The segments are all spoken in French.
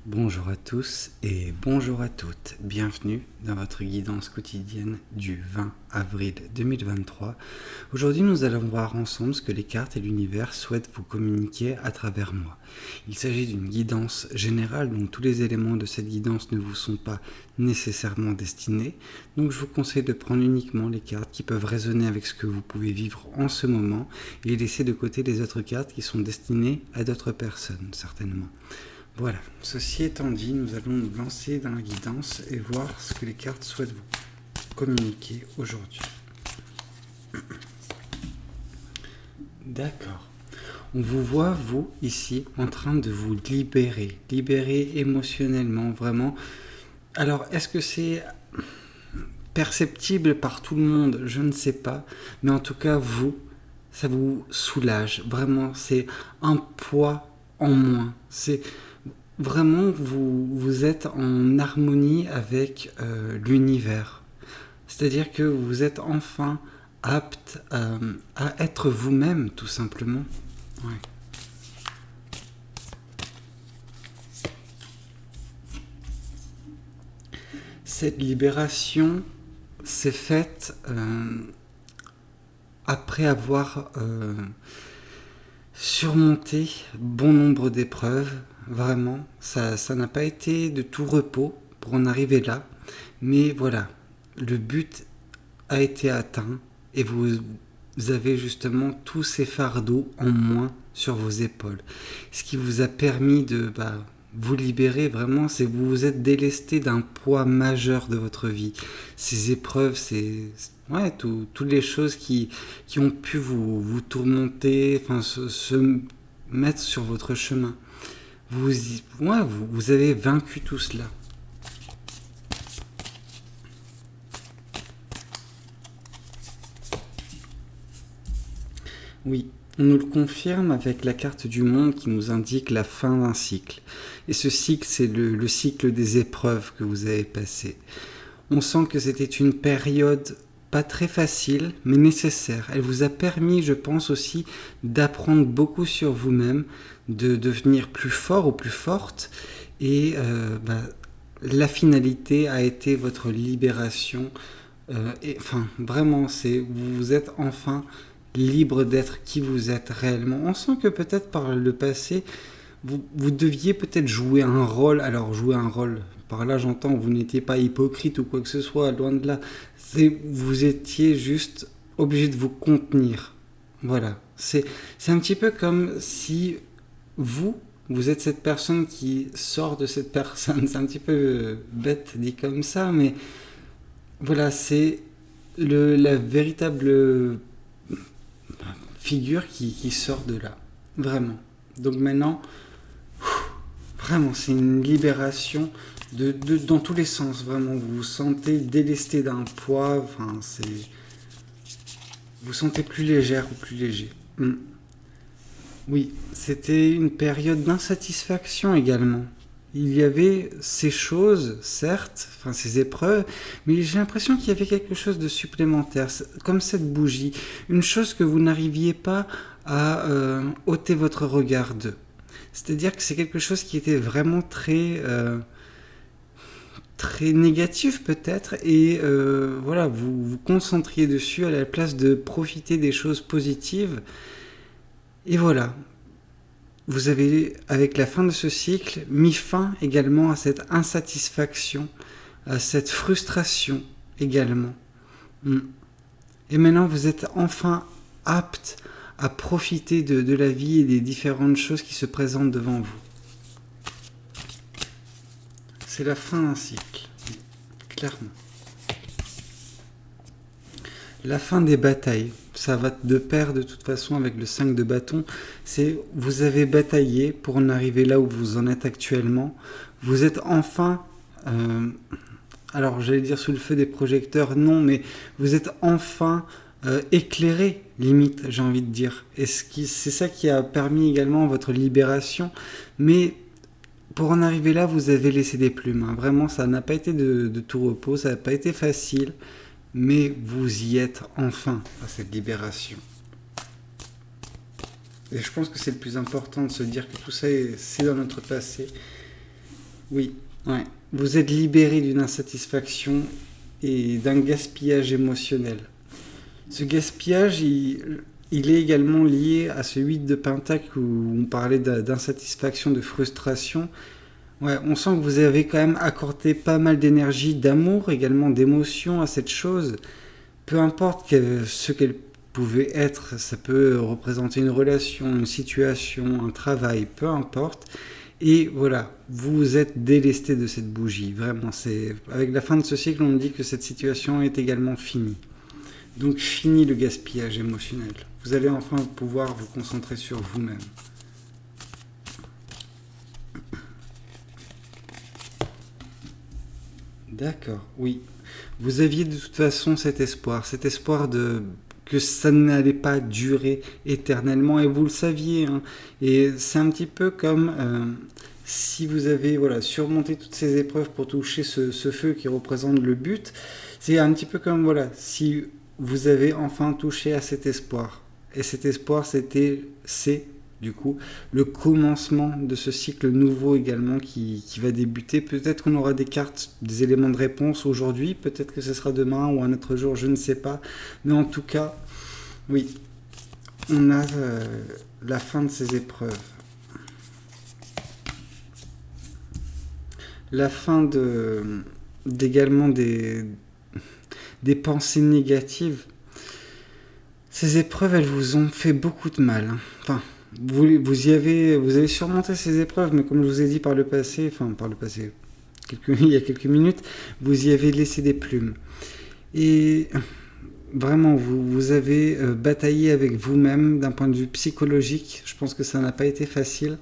Bonjour à tous et bonjour à toutes. Bienvenue dans votre guidance quotidienne du 20 avril 2023. Aujourd'hui, nous allons voir ensemble ce que les cartes et l'univers souhaitent vous communiquer à travers moi. Il s'agit d'une guidance générale, donc tous les éléments de cette guidance ne vous sont pas nécessairement destinés. Donc je vous conseille de prendre uniquement les cartes qui peuvent résonner avec ce que vous pouvez vivre en ce moment et laisser de côté les autres cartes qui sont destinées à d'autres personnes, certainement. Voilà, ceci étant dit, nous allons nous lancer dans la guidance et voir ce que les cartes souhaitent vous communiquer aujourd'hui. D'accord. On vous voit, vous, ici, en train de vous libérer émotionnellement, vraiment. Alors, est-ce que c'est perceptible par tout le monde? Je ne sais pas. Mais en tout cas, vous, ça vous soulage. Vraiment, c'est un poids en moins. C'est... Vraiment, vous êtes en harmonie avec l'univers. C'est-à-dire que vous êtes enfin apte à être vous-même, tout simplement. Ouais. Cette libération s'est faite après avoir surmonté bon nombre d'épreuves. Vraiment, ça n'a pas été de tout repos pour en arriver là. Mais voilà, le but a été atteint et vous avez justement tous ces fardeaux en moins sur vos épaules. Ce qui vous a permis de vous libérer vraiment, c'est que vous vous êtes délesté d'un poids majeur de votre vie. Ces épreuves, toutes les choses qui ont pu vous tourmenter, se mettre sur votre chemin. Vous avez vaincu tout cela. Oui, on nous le confirme avec la carte du monde qui nous indique la fin d'un cycle. Et ce cycle, c'est le cycle des épreuves que vous avez passées. On sent que c'était une période pas très facile, mais nécessaire. Elle vous a permis, je pense aussi, d'apprendre beaucoup sur vous-même, de devenir plus fort ou plus forte. Et la finalité a été votre libération. Vraiment, vous êtes enfin libre d'être qui vous êtes réellement. On sent que peut-être par le passé, vous deviez peut-être jouer un rôle. Alors, jouer un rôle, par là j'entends, vous n'étiez pas hypocrite ou quoi que ce soit, loin de là. Vous étiez juste obligé de vous contenir. Voilà. C'est un petit peu comme si vous êtes cette personne qui sort de cette personne. C'est un petit peu bête dit comme ça, mais voilà, c'est la véritable figure qui sort de là. Vraiment. Donc maintenant, vraiment, c'est une libération dans tous les sens. Vraiment, vous vous sentez délesté d'un poids. Vous sentez plus légère ou plus léger. Oui, c'était une période d'insatisfaction également. Il y avait ces choses, certes, ces épreuves, mais j'ai l'impression qu'il y avait quelque chose de supplémentaire, comme cette bougie, une chose que vous n'arriviez pas à ôter votre regard d'eux. C'est-à-dire que c'est quelque chose qui était vraiment très négatif peut-être, et vous vous concentriez dessus à la place de profiter des choses positives. Et voilà, vous avez, avec la fin de ce cycle, mis fin également à cette insatisfaction, à cette frustration également. Et maintenant, vous êtes enfin apte à profiter de la vie et des différentes choses qui se présentent devant vous. C'est la fin d'un cycle, clairement. La fin des batailles, ça va de pair de toute façon avec le 5 de bâton. C'est vous avez bataillé pour en arriver là où vous en êtes actuellement. Vous êtes enfin, alors j'allais dire sous le feu des projecteurs, non, mais vous êtes enfin éclairé, limite, j'ai envie de dire. Et c'est ça qui a permis également votre libération. Mais pour en arriver là, vous avez laissé des plumes. Vraiment, ça n'a pas été de tout repos, ça n'a pas été facile. Mais vous y êtes enfin à cette libération. Et je pense que c'est le plus important de se dire que tout ça, c'est dans notre passé. Oui, ouais. Vous êtes libéré d'une insatisfaction et d'un gaspillage émotionnel. Ce gaspillage, il est également lié à ce 8 de Pentacle où on parlait d'insatisfaction, de frustration. Ouais, on sent que vous avez quand même accordé pas mal d'énergie, d'amour, également d'émotion à cette chose. Peu importe ce qu'elle pouvait être, ça peut représenter une relation, une situation, un travail, peu importe. Et voilà, vous êtes délesté de cette bougie. Vraiment, c'est avec la fin de ce cycle, on dit que cette situation est également finie. Donc fini le gaspillage émotionnel. Vous allez enfin pouvoir vous concentrer sur vous-même. D'accord, oui. Vous aviez de toute façon cet espoir de que ça n'allait pas durer éternellement, et vous le saviez, hein. Et c'est un petit peu comme si vous avez voilà, surmonté toutes ces épreuves pour toucher ce feu qui représente le but, c'est un petit peu comme voilà, si vous avez enfin touché à cet espoir. Et cet espoir, c'est du coup le commencement de ce cycle nouveau également qui va débuter. Peut-être qu'on aura des cartes, des éléments de réponse aujourd'hui, peut-être que ce sera demain ou un autre jour, je ne sais pas. Mais en tout cas, oui, on a la fin de ces épreuves. La fin d'également des pensées négatives. Ces épreuves, elles vous ont fait beaucoup de mal. Enfin, vous avez surmonté ces épreuves, mais comme je vous ai dit par le passé, il y a quelques minutes, vous y avez laissé des plumes. Et vraiment, vous avez bataillé avec vous-même d'un point de vue psychologique. Je pense que ça n'a pas été facile.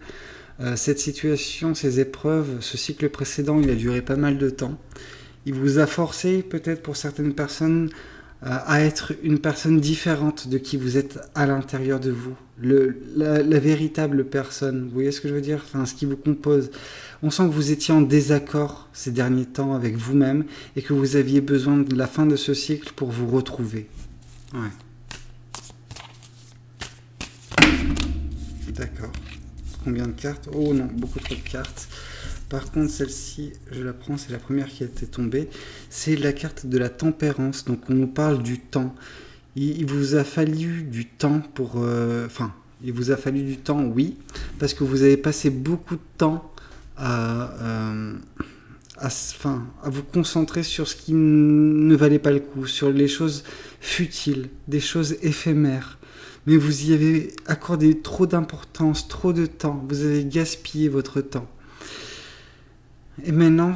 Cette situation, ces épreuves, ce cycle précédent, il a duré pas mal de temps. Il vous a forcé, peut-être pour certaines personnes, à être une personne différente de qui vous êtes à l'intérieur de vous. La véritable personne, vous voyez ce que je veux dire, enfin, ce qui vous compose. On sent que vous étiez en désaccord ces derniers temps avec vous-même et que vous aviez besoin de la fin de ce cycle pour vous retrouver. Ouais. D'accord. Combien de cartes? Oh non, beaucoup trop de cartes. Par contre, celle-ci, je la prends, c'est la première qui a été tombée. C'est la carte de la tempérance. Donc, on nous parle du temps. Il vous a fallu du temps pour... il vous a fallu du temps, oui, parce que vous avez passé beaucoup de temps à vous concentrer sur ce qui ne valait pas le coup, sur les choses futiles, des choses éphémères. Mais vous y avez accordé trop d'importance, trop de temps. Vous avez gaspillé votre temps. Et maintenant,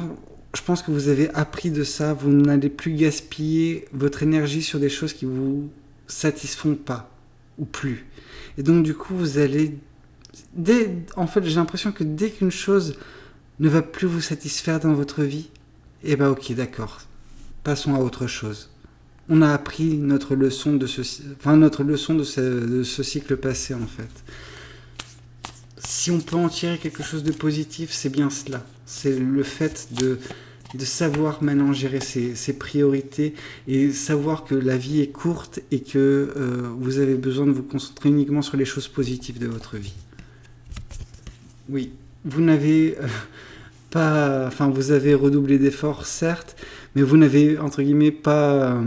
je pense que vous avez appris de ça. Vous n'allez plus gaspiller votre énergie sur des choses qui ne vous satisfont pas, ou plus. Et donc, du coup, vous allez... En fait, j'ai l'impression que dès qu'une chose ne va plus vous satisfaire dans votre vie, eh ben ok, d'accord. Passons à autre chose. On a appris notre leçon de ce cycle passé, en fait. Si on peut en tirer quelque chose de positif, c'est bien cela. C'est le fait de savoir maintenant gérer ses priorités et savoir que la vie est courte et que vous avez besoin de vous concentrer uniquement sur les choses positives de votre vie. Oui, vous n'avez pas... Enfin, vous avez redoublé d'efforts, certes, mais vous n'avez, entre guillemets, pas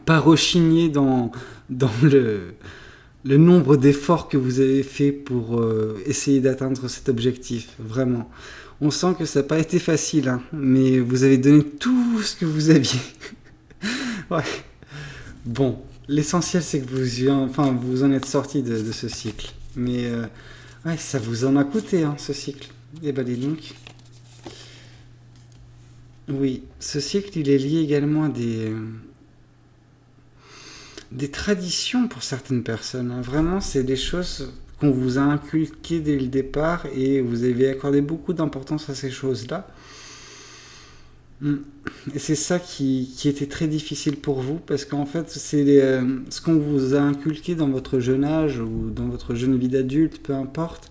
rechigné dans le nombre d'efforts que vous avez fait pour essayer d'atteindre cet objectif, vraiment. On sent que ça n'a pas été facile, hein, mais vous avez donné tout ce que vous aviez. Ouais. Bon, l'essentiel c'est que vous en êtes sorti de ce cycle. Mais ouais, ça vous en a coûté, hein, ce cycle. Eh ben, dis donc. Oui, ce cycle, il est lié également à des traditions pour certaines personnes. Hein. Vraiment, c'est des choses qu'on vous a inculquées dès le départ et vous avez accordé beaucoup d'importance à ces choses-là. Et c'est ça qui était très difficile pour vous parce qu'en fait, c'est ce qu'on vous a inculqué dans votre jeune âge ou dans votre jeune vie d'adulte, peu importe.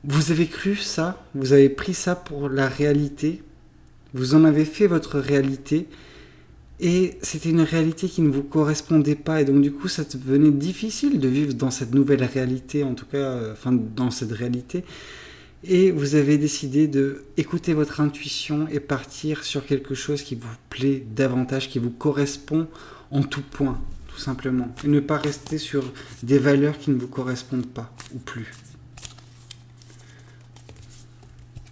Vous avez cru ça, vous avez pris ça pour la réalité, vous en avez fait votre réalité. Et c'était une réalité qui ne vous correspondait pas. Et donc du coup, ça devenait difficile de vivre dans cette nouvelle réalité, en tout cas, dans cette réalité. et vous avez décidé de écouter votre intuition et partir sur quelque chose qui vous plaît davantage, qui vous correspond en tout point, tout simplement. Et ne pas rester sur des valeurs qui ne vous correspondent pas, ou plus.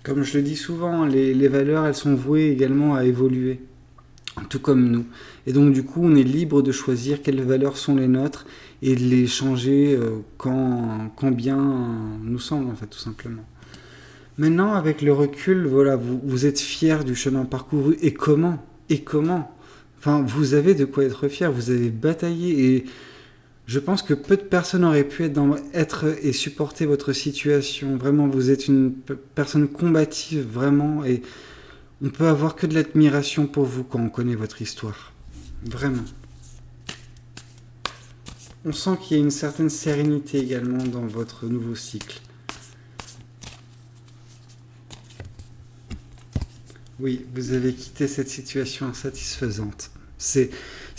Comme je le dis souvent, les valeurs, elles sont vouées également à évoluer, tout comme nous. Et donc du coup, on est libre de choisir quelles valeurs sont les nôtres et de les changer quand bien nous semble, en fait, tout simplement. Maintenant, avec le recul, voilà, vous êtes fier du chemin parcouru. Et comment? Enfin, vous avez de quoi être fier, vous avez bataillé et je pense que peu de personnes auraient pu être et supporter votre situation. Vraiment, vous êtes une personne combative, vraiment, et on peut avoir que de l'admiration pour vous quand on connaît votre histoire. Vraiment. On sent qu'il y a une certaine sérénité également dans votre nouveau cycle. Oui, vous avez quitté cette situation insatisfaisante. C'est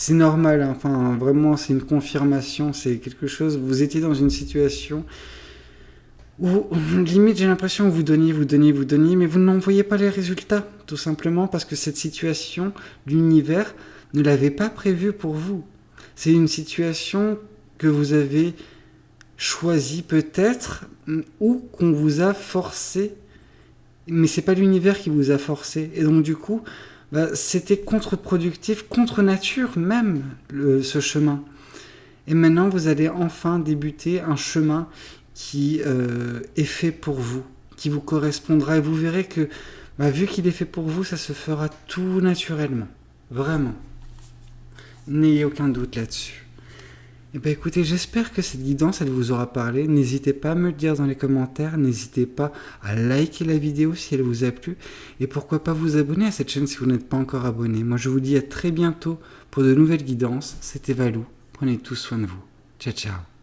normal, hein. Enfin, vraiment, c'est une confirmation, c'est quelque chose. Vous étiez dans une situation où, limite, j'ai l'impression que vous donniez, mais vous n'en voyez pas les résultats, tout simplement parce que cette situation, l'univers, ne l'avait pas prévue pour vous. C'est une situation que vous avez choisie peut-être, ou qu'on vous a forcé, mais c'est pas l'univers qui vous a forcé. Et donc, du coup, c'était contre-productif, contre nature même, ce chemin. Et maintenant, vous allez enfin débuter un chemin qui est fait pour vous, qui vous correspondra. Et vous verrez que, vu qu'il est fait pour vous, ça se fera tout naturellement. Vraiment. N'ayez aucun doute là-dessus. Et écoutez, j'espère que cette guidance, elle vous aura parlé. N'hésitez pas à me le dire dans les commentaires. N'hésitez pas à liker la vidéo si elle vous a plu. Et pourquoi pas vous abonner à cette chaîne si vous n'êtes pas encore abonné. Moi, je vous dis à très bientôt pour de nouvelles guidances. C'était Valou. Prenez tous soin de vous. Ciao, ciao.